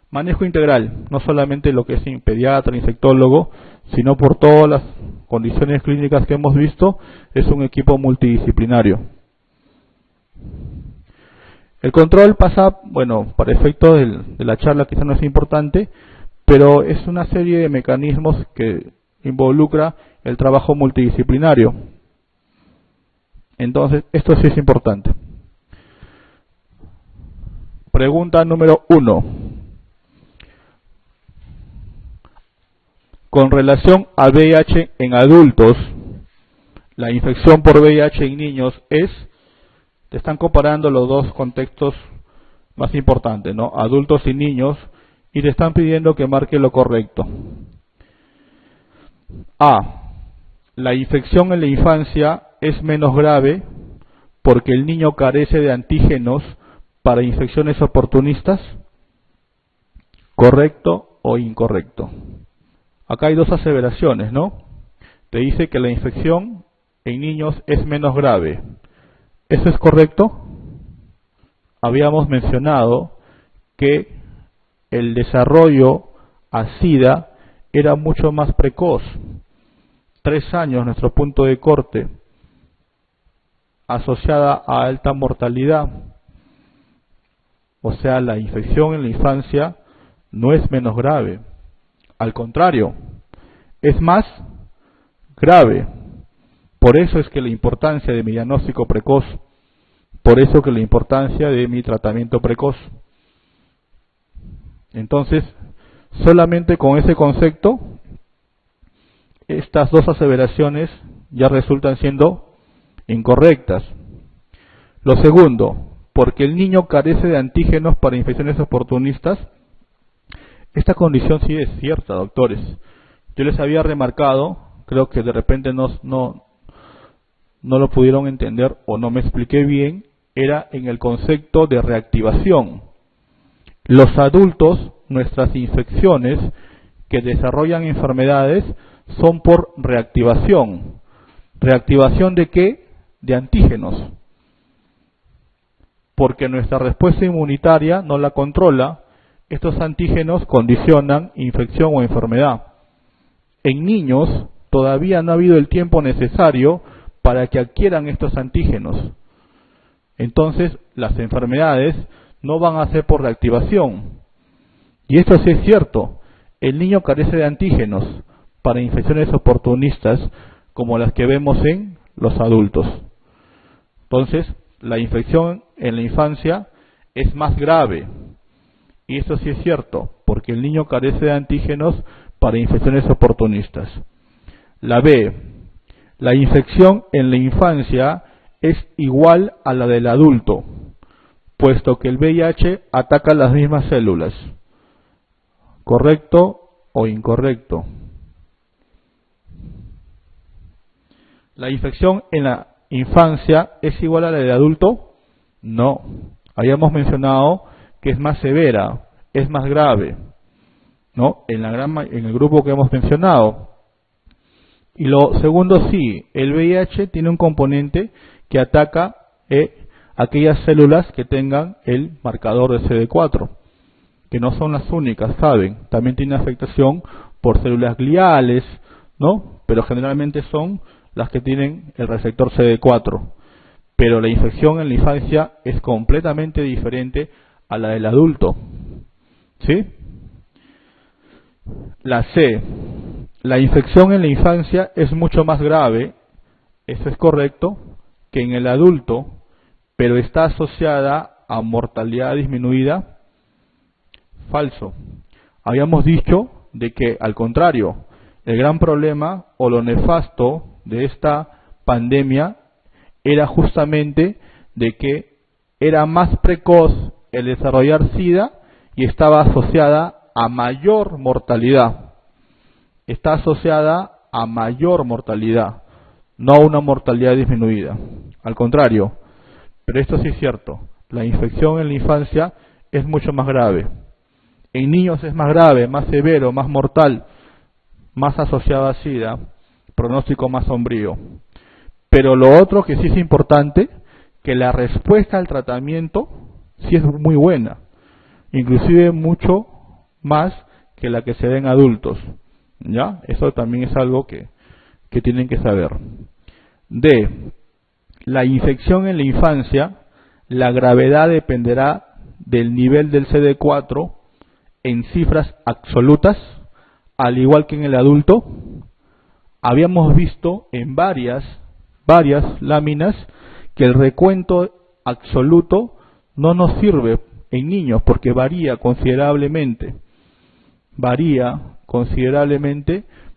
Manejo integral, no solamente lo que es pediatra, insectólogo, sino por todas las condiciones clínicas que hemos visto, es un equipo multidisciplinario. El control pasa, bueno, para efecto de la charla quizá no es importante, pero es una serie de mecanismos que involucra el trabajo multidisciplinario. Entonces, esto sí es importante. Pregunta número 1. Con relación a VIH en adultos, la infección por VIH en niños te están comparando los dos contextos más importantes, ¿no? Adultos y niños, y te están pidiendo que marque lo correcto. A. La infección en la infancia es menos grave porque el niño carece de antígenos para infecciones oportunistas. ¿Correcto o incorrecto? Acá hay dos aseveraciones, ¿no? Te dice que la infección en niños es menos grave. ¿Eso es correcto? Habíamos mencionado que el desarrollo a SIDA era mucho más precoz. 3 años nuestro punto de corte, asociada a alta mortalidad. O sea, la infección en la infancia no es menos grave. Al contrario, es más grave. Por eso es que la importancia de mi diagnóstico precoz, por eso que la importancia de mi tratamiento precoz. Entonces, solamente con ese concepto, estas dos aseveraciones ya resultan siendo incorrectas. Lo segundo, porque el niño carece de antígenos para infecciones oportunistas. Esta condición sí es cierta, doctores. Yo les había remarcado, creo que de repente no lo pudieron entender o no me expliqué bien, era en el concepto de reactivación. Los adultos, nuestras infecciones que desarrollan enfermedades son por reactivación. ¿Reactivación de qué? De antígenos. Porque nuestra respuesta inmunitaria no la controla. Estos antígenos condicionan infección o enfermedad. En niños todavía no ha habido el tiempo necesario para que adquieran estos antígenos. Entonces las enfermedades no van a ser por reactivación. Y esto sí es cierto. El niño carece de antígenos para infecciones oportunistas como las que vemos en los adultos. Entonces, la infección en la infancia es más grave. Y esto sí es cierto, porque el niño carece de antígenos para infecciones oportunistas. La B. La infección en la infancia es igual a la del adulto, puesto que el VIH ataca las mismas células. ¿Correcto o incorrecto? ¿La infección en la infancia es igual a la del adulto? No. Habíamos mencionado que es más severa, es más grave, ¿no? En el grupo que hemos mencionado. Y lo segundo sí, el VIH tiene un componente que ataca aquellas células que tengan el marcador de CD4, que no son las únicas, ¿saben? También tiene afectación por células gliales, ¿no? Pero generalmente son las que tienen el receptor CD4. Pero la infección en la infancia es completamente diferente a la del adulto. ¿Sí? La C. La infección en la infancia es mucho más grave, eso es correcto, que en el adulto, pero está asociada a mortalidad disminuida. Falso. Habíamos dicho de que, al contrario, el gran problema o lo nefasto de esta pandemia era justamente de que era más precoz el desarrollar SIDA y estaba asociada a mayor mortalidad. Está asociada a mayor mortalidad, no a una mortalidad disminuida. Al contrario, pero esto sí es cierto, la infección en la infancia es mucho más grave. En niños es más grave, más severo, más mortal, más asociado a SIDA, pronóstico más sombrío. Pero lo otro que sí es importante, que la respuesta al tratamiento sí es muy buena, inclusive mucho más que la que se da en adultos. ¿Ya? Eso también es algo que tienen que saber. D. La infección en la infancia, la gravedad dependerá del nivel del CD4 en cifras absolutas, al igual que en el adulto. Habíamos visto en varias láminas que el recuento absoluto no nos sirve en niños porque varía considerablemente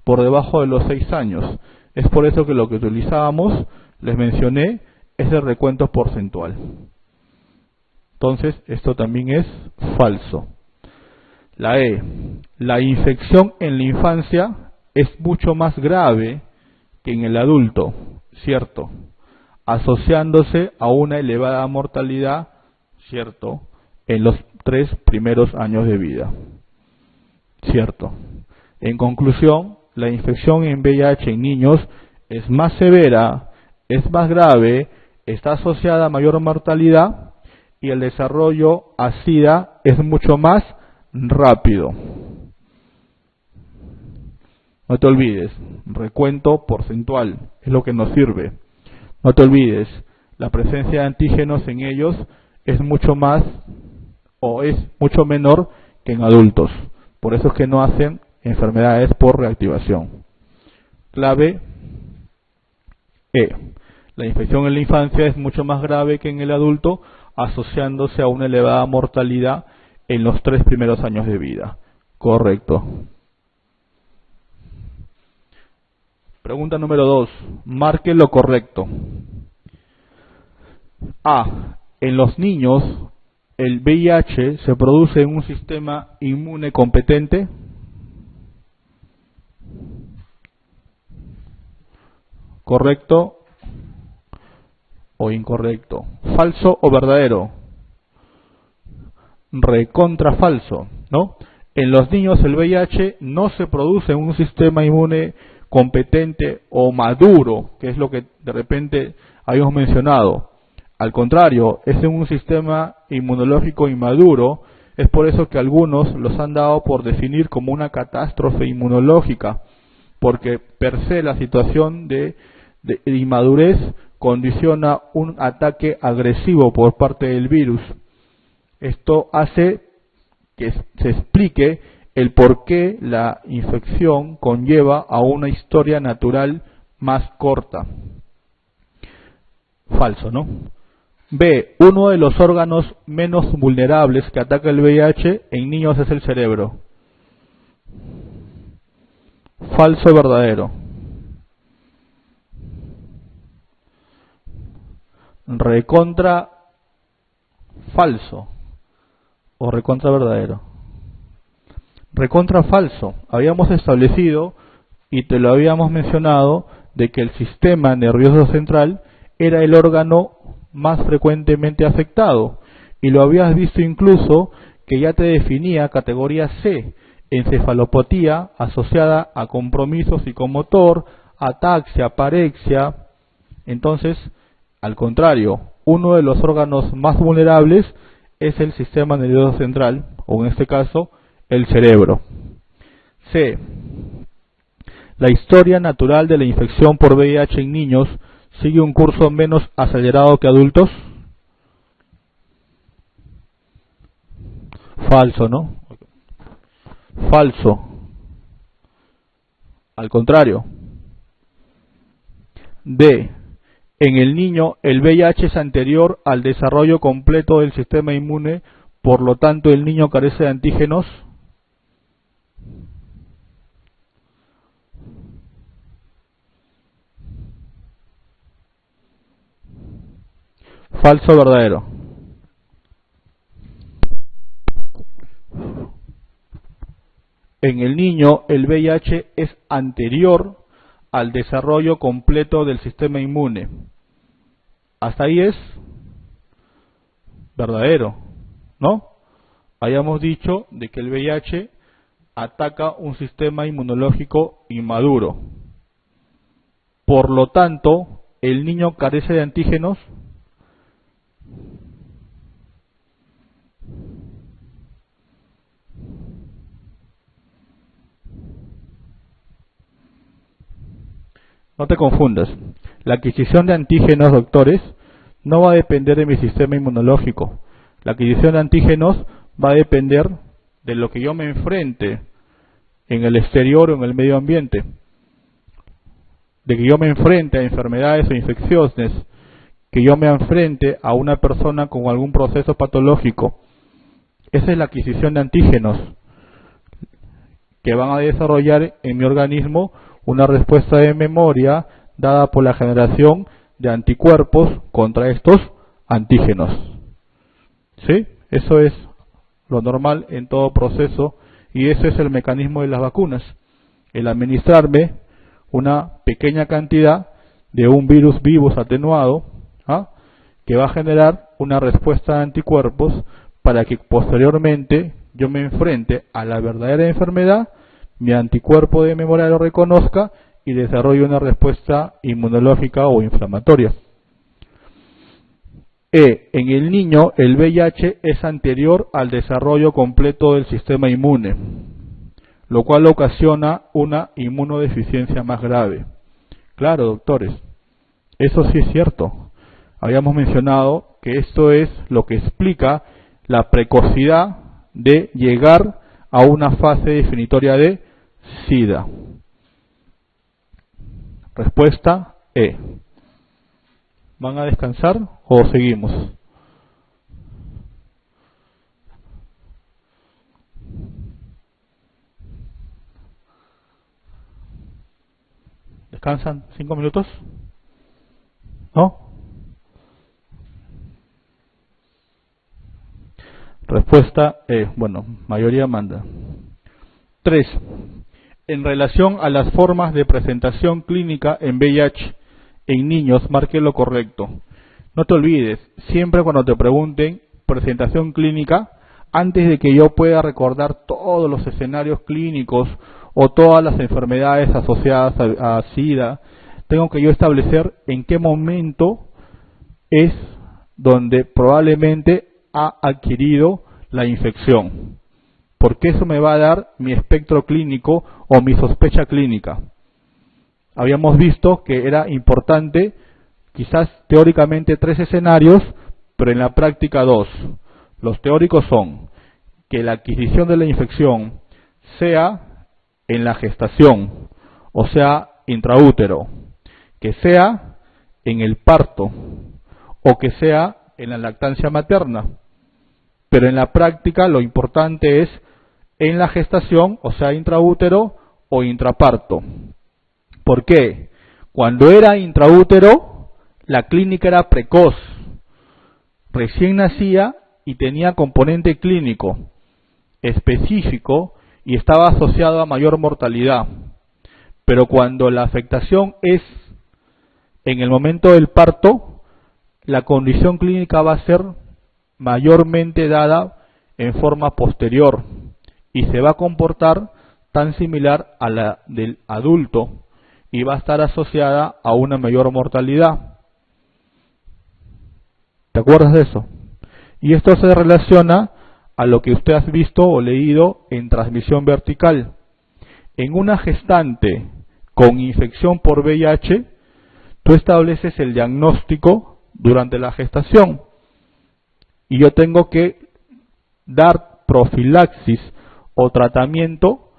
por debajo de los 6 años. Es por eso que lo que utilizábamos, les mencioné, es el recuento porcentual. Entonces, esto también es falso. La E. La infección en la infancia es mucho más grave que en el adulto, cierto, asociándose a una elevada mortalidad, cierto, en los 3 primeros años de vida, cierto. En conclusión, la infección en VIH en niños es más severa, es más grave, está asociada a mayor mortalidad y el desarrollo a SIDA es mucho más rápido. No te olvides, recuento porcentual es lo que nos sirve. No te olvides, la presencia de antígenos en ellos es mucho más o es mucho menor que en adultos. Por eso es que no hacen enfermedades por reactivación. Clave E. La infección en la infancia es mucho más grave que en el adulto, asociándose a una elevada mortalidad en los 3 primeros años de vida. Correcto. Pregunta número 2. Marque lo correcto. A. En los niños, el VIH se produce en un sistema inmune competente. ¿Correcto o incorrecto? ¿Falso o verdadero? Recontra falso, ¿no? En los niños el VIH no se produce en un sistema inmune competente o maduro, que es lo que de repente habíamos mencionado. Al contrario, es en un sistema inmunológico inmaduro. Es por eso que algunos los han dado por definir como una catástrofe inmunológica, porque per se la situación de inmadurez condiciona un ataque agresivo por parte del virus. Esto hace que se explique el por qué la infección conlleva a una historia natural más corta. Falso, ¿no? B. Uno de los órganos menos vulnerables que ataca el VIH en niños es el cerebro. Falso o verdadero. Recontra falso o recontra verdadero. Recontra falso. Habíamos establecido y te lo habíamos mencionado de que el sistema nervioso central era el órgano más frecuentemente afectado, y lo habías visto incluso que ya te definía categoría C, encefalopatía asociada a compromiso psicomotor, ataxia, parexia. Entonces, al contrario, uno de los órganos más vulnerables es el sistema nervioso central, o en este caso, el cerebro. C. La historia natural de la infección por VIH en niños sigue un curso menos acelerado que adultos. Falso, ¿no? Falso. Al contrario. D. En el niño, el VIH es anterior al desarrollo completo del sistema inmune, por lo tanto el niño carece de antígenos. Falso o verdadero. En el niño, el VIH es anterior al desarrollo completo del sistema inmune. Hasta ahí es verdadero, ¿no? Habíamos dicho de que el VIH ataca un sistema inmunológico inmaduro. Por lo tanto, el niño carece de antígenos. No te confundas. La adquisición de antígenos, doctores, no va a depender de mi sistema inmunológico. La adquisición de antígenos va a depender de lo que yo me enfrente en el exterior o en el medio ambiente. De que yo me enfrente a enfermedades o infecciones, que yo me enfrente a una persona con algún proceso patológico. Esa es la adquisición de antígenos que van a desarrollar en mi organismo una respuesta de memoria dada por la generación de anticuerpos contra estos antígenos. ¿Sí? Eso es lo normal en todo proceso y ese es el mecanismo de las vacunas. El administrarme una pequeña cantidad de un virus vivo atenuado, que va a generar una respuesta de anticuerpos para que posteriormente yo me enfrente a la verdadera enfermedad, mi anticuerpo de memoria lo reconozca y desarrolle una respuesta inmunológica o inflamatoria. En el niño el VIH es anterior al desarrollo completo del sistema inmune, lo cual ocasiona una inmunodeficiencia más grave. Claro, doctores, eso sí es cierto. Habíamos mencionado que esto es lo que explica la precocidad de llegar a una fase definitoria de SIDA. Respuesta E. ¿Van a descansar o seguimos? ¿Descansan 5 minutos? ¿No? Respuesta E. Bueno, mayoría manda. 3. En relación a las formas de presentación clínica en VIH en niños, marque lo correcto. No te olvides, siempre cuando te pregunten presentación clínica, antes de que yo pueda recordar todos los escenarios clínicos o todas las enfermedades asociadas a SIDA, tengo que yo establecer en qué momento es donde probablemente ha adquirido la infección, porque eso me va a dar mi espectro clínico o mi sospecha clínica. Habíamos visto que era importante, quizás teóricamente 3 escenarios, pero en la práctica 2. Los teóricos son que la adquisición de la infección sea en la gestación, o sea, intraútero, que sea en el parto, o que sea en la lactancia materna. Pero en la práctica lo importante es en la gestación, o sea, intraútero o intraparto. ¿Por qué? Cuando era intraútero, la clínica era precoz, recién nacía y tenía componente clínico específico y estaba asociado a mayor mortalidad. Pero cuando la afectación es en el momento del parto, la condición clínica va a ser mayormente dada en forma posterior y se va a comportar tan similar a la del adulto y va a estar asociada a una mayor mortalidad. ¿Te acuerdas de eso? Y esto se relaciona a lo que usted ha visto o leído en transmisión vertical. En una gestante con infección por VIH, tú estableces el diagnóstico durante la gestación y yo tengo que dar profilaxis o tratamiento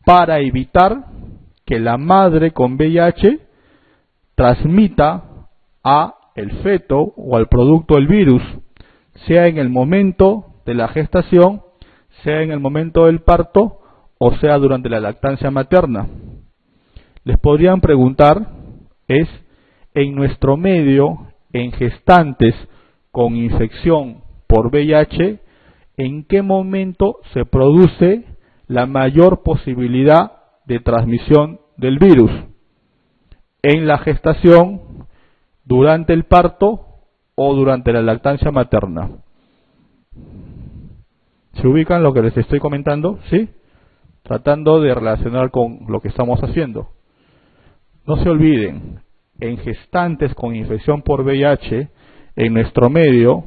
para evitar que la madre con VIH transmita a el feto o al producto del virus, sea en el momento de la gestación, sea en el momento del parto o sea durante la lactancia materna. Les podrían preguntar, en nuestro medio, en gestantes con infección por VIH, ¿en qué momento se produce la mayor posibilidad de transmisión del virus? ¿En la gestación, durante el parto o durante la lactancia materna? ¿Se ubican lo que les estoy comentando? ¿Sí? Tratando de relacionar con lo que estamos haciendo. No se olviden, en gestantes con infección por VIH, en nuestro medio,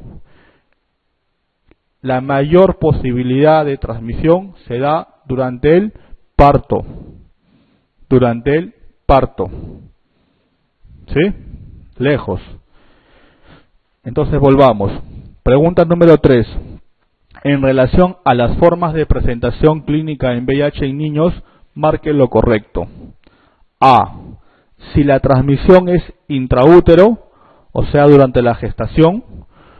la mayor posibilidad de transmisión se da durante el parto. Durante el parto. ¿Sí? Lejos. Entonces volvamos. Pregunta número 3. En relación a las formas de presentación clínica en VIH en niños, marque lo correcto. A. Si la transmisión es intraútero, o sea, durante la gestación,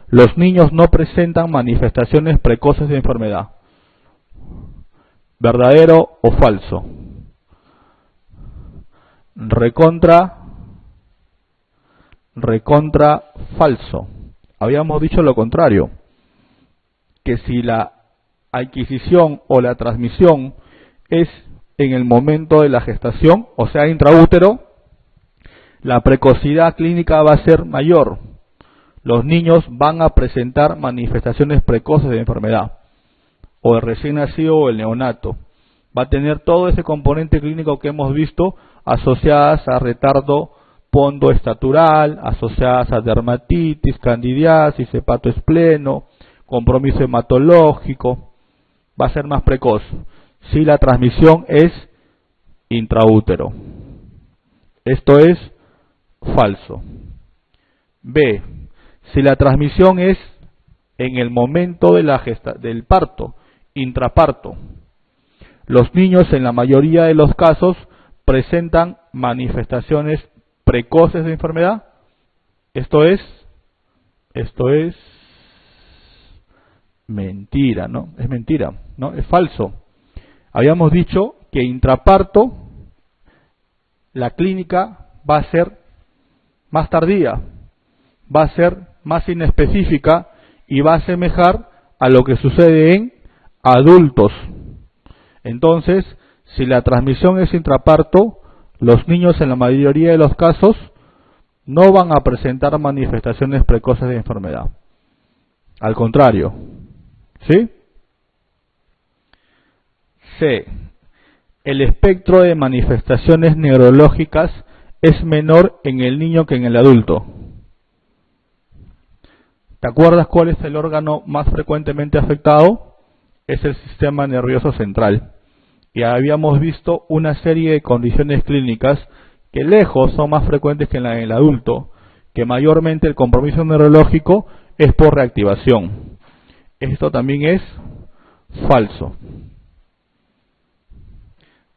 los niños no presentan manifestaciones precoces de enfermedad. ¿Verdadero o falso? Recontra falso. Habíamos dicho lo contrario, que si la adquisición o la transmisión es en el momento de la gestación, o sea, intraútero, la precocidad clínica va a ser mayor. Los niños van a presentar manifestaciones precoces de enfermedad, o el recién nacido o el neonato. Va a tener todo ese componente clínico que hemos visto asociadas a retardo pondoestatural, asociadas a dermatitis, candidiasis, hepatoespleno, compromiso hematológico. Va a ser más precoz si la transmisión es intraútero. Esto es falso. B. Si la transmisión es en el momento de del parto, intraparto. Los niños en la mayoría de los casos presentan manifestaciones precoces de enfermedad. Esto es mentira, ¿no? Es mentira, ¿no? Es falso. Habíamos dicho que intraparto la clínica va a ser más tardía, va a ser más inespecífica y va a asemejar a lo que sucede en adultos. Entonces, si la transmisión es intraparto, los niños en la mayoría de los casos no van a presentar manifestaciones precoces de enfermedad. Al contrario. ¿Sí? C. El espectro de manifestaciones neurológicas es menor en el niño que en el adulto. ¿Te acuerdas cuál es el órgano más frecuentemente afectado? Es el sistema nervioso central. Y habíamos visto una serie de condiciones clínicas que lejos son más frecuentes que en el adulto, que mayormente el compromiso neurológico es por reactivación. Esto también es falso.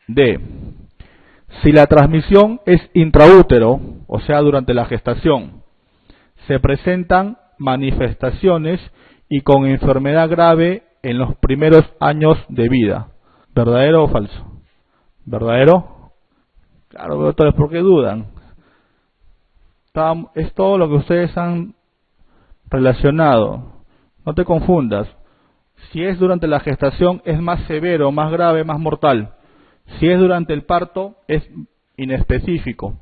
D. Si la transmisión es intraútero, o sea, durante la gestación, se presentan manifestaciones y con enfermedad grave en los primeros años de vida. ¿Verdadero o falso? ¿Verdadero? Claro, doctores, ¿por qué dudan? Es todo lo que ustedes han relacionado. No te confundas. Si es durante la gestación es más severo, más grave, más mortal. Si es durante el parto es inespecífico.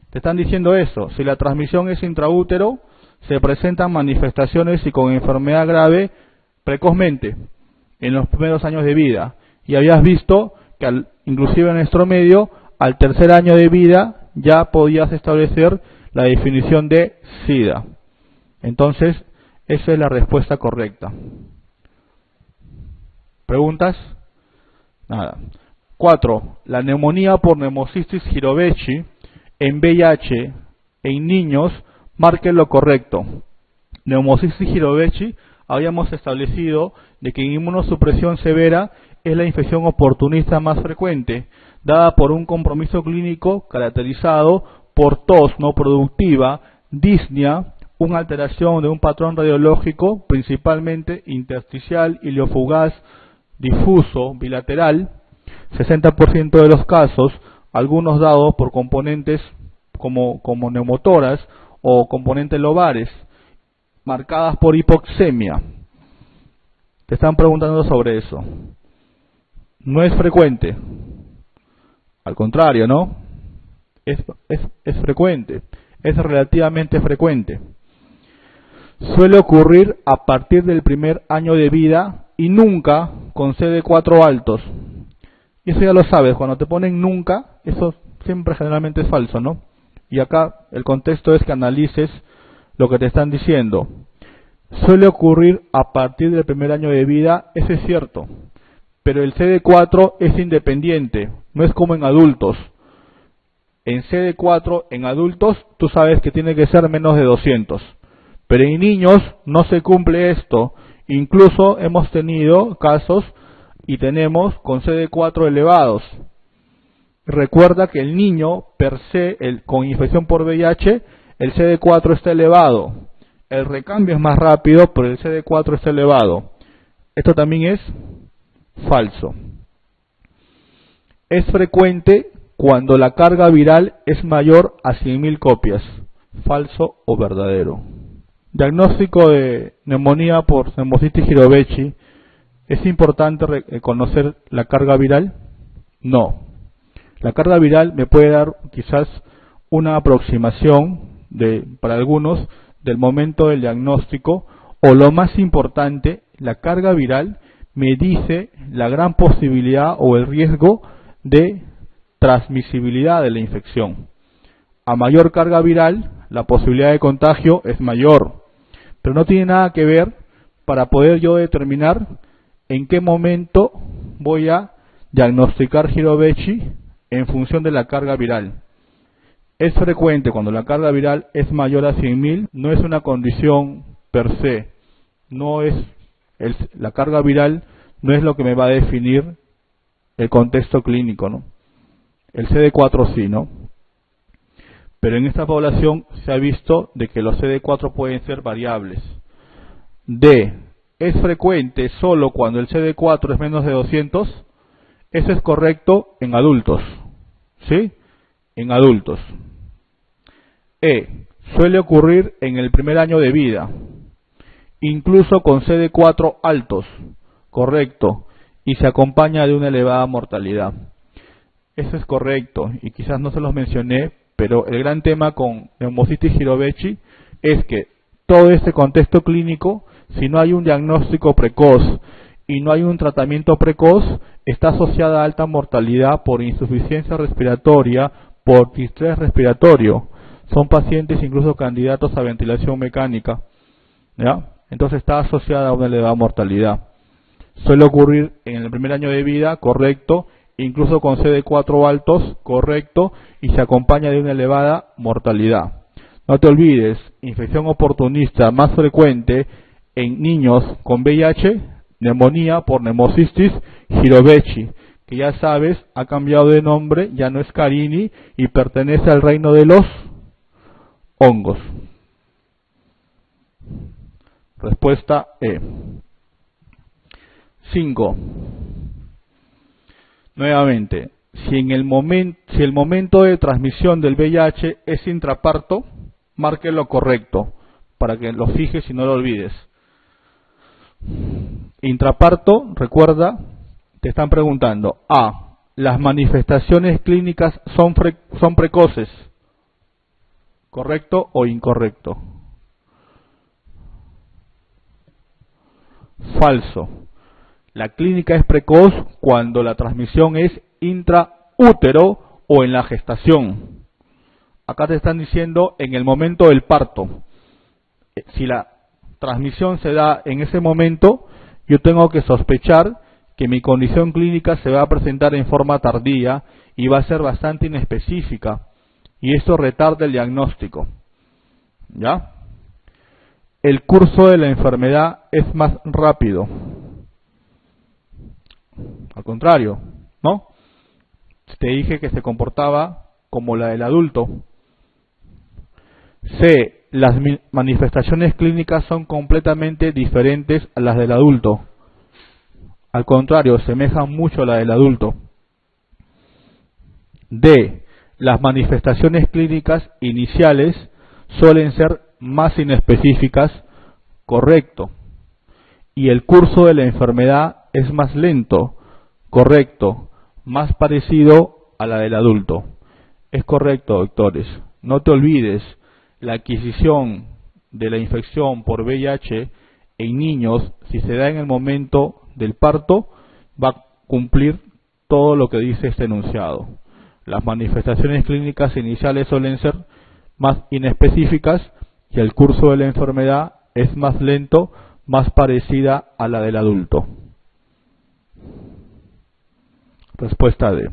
Te están diciendo eso. Si la transmisión es intraútero, se presentan manifestaciones y con enfermedad grave precozmente, en los primeros años de vida. Y habías visto que inclusive en nuestro medio, al tercer año de vida, ya podías establecer la definición de SIDA. Entonces, esa es la respuesta correcta. ¿Preguntas? Nada. 4. La neumonía por neumocistis jirovecii en VIH en niños, marque lo correcto. Neumocistis jirovecii habíamos establecido de que en inmunosupresión severa es la infección oportunista más frecuente, dada por un compromiso clínico caracterizado por tos no productiva, disnea, una alteración de un patrón radiológico, principalmente intersticial, ilio-fugaz, difuso, bilateral, 60% de los casos, algunos dados por componentes como neumotoras o componentes lobares, marcadas por hipoxemia. Te están preguntando sobre eso. No es frecuente. Al contrario, ¿no? Es frecuente. Es relativamente frecuente. Suele ocurrir a partir del primer año de vida y nunca con CD4 altos. Y eso ya lo sabes, cuando te ponen nunca, eso siempre generalmente es falso, ¿no? Y acá el contexto es que analices lo que te están diciendo. Suele ocurrir a partir del primer año de vida, eso es cierto. Pero el CD4 es independiente, no es como en adultos. En CD4 en adultos tú sabes que tiene que ser menos de 200, pero en niños no se cumple esto. Incluso hemos tenido casos y tenemos con CD4 elevados. Recuerda que el niño per se, con infección por VIH, el CD4 está elevado. El recambio es más rápido, pero el CD4 está elevado. Esto también es falso. Es frecuente cuando la carga viral es mayor a 100.000 copias. Falso o verdadero. Diagnóstico de neumonía por Pneumocystis jirovecii. ¿Es importante conocer la carga viral? No. La carga viral me puede dar quizás una aproximación para algunos del momento del diagnóstico, o lo más importante, la carga viral me dice la gran posibilidad o el riesgo de transmisibilidad de la infección. A mayor carga viral, la posibilidad de contagio es mayor, pero no tiene nada que ver para poder yo determinar en qué momento voy a diagnosticar jirovecii en función de la carga viral. Es frecuente cuando la carga viral es mayor a 100.000, no es una condición per se, la carga viral no es lo que me va a definir el contexto clínico, ¿no? El CD4 sí, ¿no? Pero en esta población se ha visto de que los CD4 pueden ser variables. D. Es frecuente solo cuando el CD4 es menos de 200. Eso es correcto en adultos, ¿sí? En adultos. E. Suele ocurrir en el primer año de vida, incluso con CD4 altos, correcto, y se acompaña de una elevada mortalidad. Eso es correcto, y quizás no se los mencioné, pero el gran tema con Pneumocystis jirovecii es que todo este contexto clínico, si no hay un diagnóstico precoz y no hay un tratamiento precoz, está asociada a alta mortalidad por insuficiencia respiratoria, por distrés respiratorio. Son pacientes incluso candidatos a ventilación mecánica, ¿ya? Entonces está asociada a una elevada mortalidad. Suele ocurrir en el primer año de vida, correcto, incluso con CD4 altos, correcto, y se acompaña de una elevada mortalidad. No te olvides, infección oportunista más frecuente en niños con VIH, neumonía por Pneumocystis jirovecii, que ya sabes, ha cambiado de nombre, ya no es Carini y pertenece al reino de los hongos. Respuesta E. 5. Nuevamente, si el momento de transmisión del VIH es intraparto, marque lo correcto, para que lo fijes y no lo olvides. Intraparto, recuerda, te están preguntando: A. Las manifestaciones clínicas son precoces. ¿Correcto o incorrecto? Falso. La clínica es precoz cuando la transmisión es intraútero o en la gestación. Acá te están diciendo en el momento del parto. Si la transmisión se da en ese momento, yo tengo que sospechar que mi condición clínica se va a presentar en forma tardía y va a ser bastante inespecífica, y esto retarda el diagnóstico. ¿Ya? El curso de la enfermedad es más rápido. Al contrario, ¿no? Te dije que se comportaba como la del adulto. C. Las manifestaciones clínicas son completamente diferentes a las del adulto. Al contrario, semejan mucho a la del adulto. D. Las manifestaciones clínicas iniciales suelen ser más inespecíficas, correcto. Y el curso de la enfermedad es más lento, correcto, más parecido a la del adulto. Es correcto, doctores. No te olvides, la adquisición de la infección por VIH en niños, si se da en el momento del parto, va a cumplir todo lo que dice este enunciado. Las manifestaciones clínicas iniciales suelen ser más inespecíficas y el curso de la enfermedad es más lento, más parecida a la del adulto. Respuesta D.